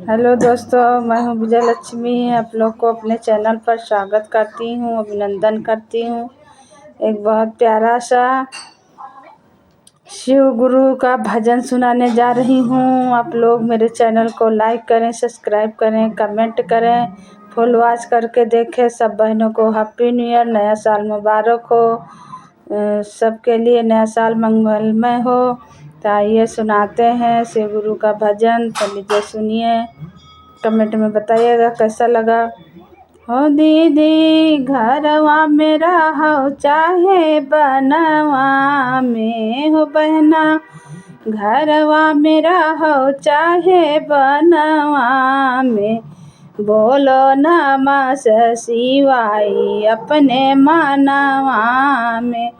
Hello दोस्तों, मैं हूँ विजय लक्ष्मी। आप लोग को अपने चैनल पर स्वागत करती हूँ, अभिनंदन करती हूँ। एक बहुत प्यारा सा शिव गुरु का भजन सुनाने जा रही हूँ। आप लोग मेरे चैनल को लाइक करें, सब्सक्राइब करें, कमेंट करें, फुल वॉच करके देखें। सब बहनों को हैप्पी न्यू ईयर, नया साल मुबारक हो। सबके लिए नया साल मंगलमय हो। तो आइए सुनाते हैं शिव गुरु का भजन। तो लीजिए सुनिए, कमेंट में बताइएगा कैसा लगा। हो दीदी घरवा मेरा हो चाहे बनवा में, हो बहना घरवा मेरा हो चाहे बनवा में, बोलो नमः शिवाय अपने मनवा में,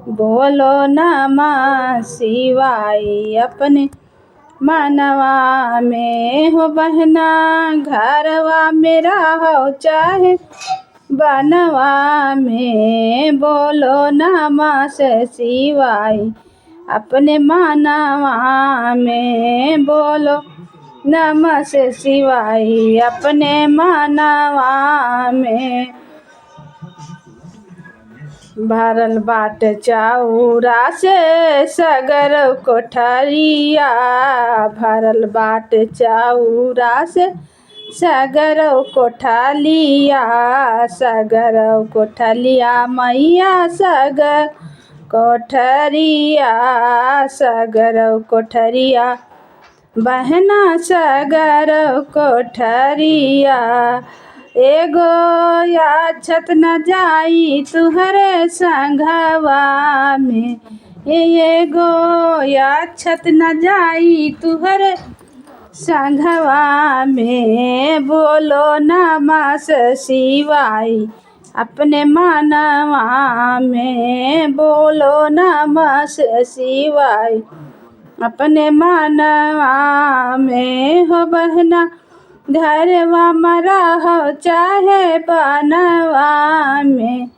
बोलो नमः शिवाय अपने मनवा में। हो बहना घरवा मेरा हो चाहे बनवा में, बोलो नमः शिवाय अपने मनवा में, बोलो नमः शिवाय अपने मनवा में। भरल बाट चाउरा से सगर कोठरिया, भरल बाट चाउरा से सगर कोठलिया, सगर कोठलिया मैया सगर कोठरिया, सगर कोठरिया बहना सगर कोठरिया। एगो याछत न जाई तुहरे संघवा में, एगो याछत न जाई तुहरे संघवा में, बोलो नमः शिवाय अपने मनवा में, बोलो नमः शिवाय अपने मनवा में। हो बहना घरवा मरा हो चाहे बनवा में,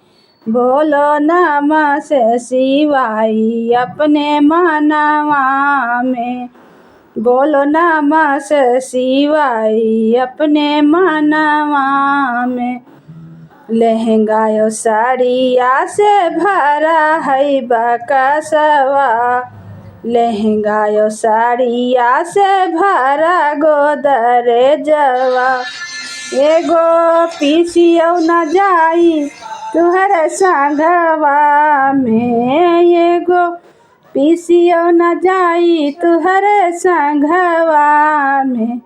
बोलो नमः शिवाय अपने मनवा में, बोलो नमः शिवाय अपने मनवा में। लहंगा साड़िया से भरा है बकसवा, लहंगा साड़िया से भरा गोदरेजवा, एगो पीछियो न जाई तुहरे संघवा में, एगो पीछियो न जाई तुहरे संघवा में,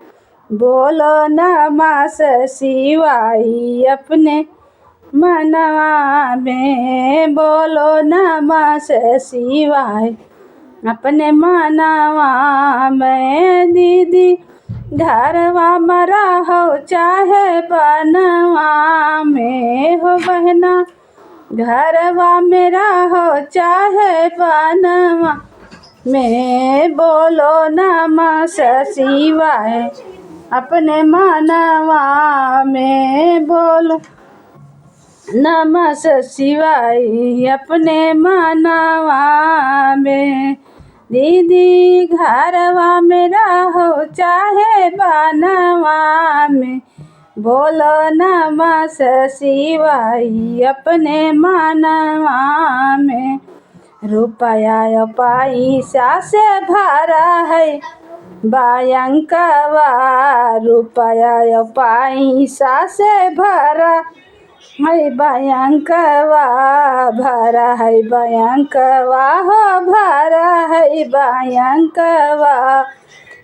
बोलो नमः शिवाय अपने मनवा में, बोलो नमः शिवाय अपने मनवा में। दीदी घरवा मरा हो चाहे बनवा में, हो बहना घरवा मेरा हो चाहे बनवा में, बोलो नमः शिवाय अपने मनवा में, बोलो नमः शिवाय अपने मनवा में। दीदी घरवा मेरा हो चाहे बनवा में, बोलो नमः शिवाय अपने मनवा में। रुपया पैसा से भरा है बैंकवा, रुपया पैसा से भरा है बैंकवा, भरा है बैंकवा, हो भरा है बैंकवा,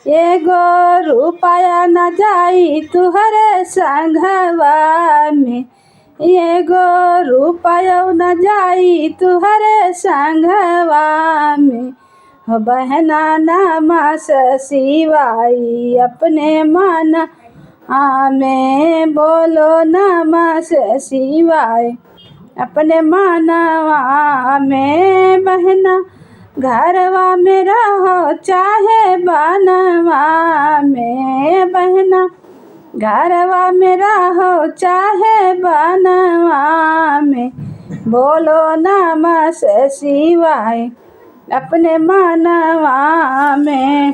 एगो रुपया न जाई तुहरे संघवा में, एगो रुपया न जाई तुहरे संघवा में। हो बहना नमः शिवाय अपने मन में, बोलो नमः शिवाय अपने मनवा में। बहना घरवा मेरा हो चाहे बनवा में, बहना घरवा मेरा हो चाहे बनवा में, बोलो नमः शिवाय अपने मनवा में।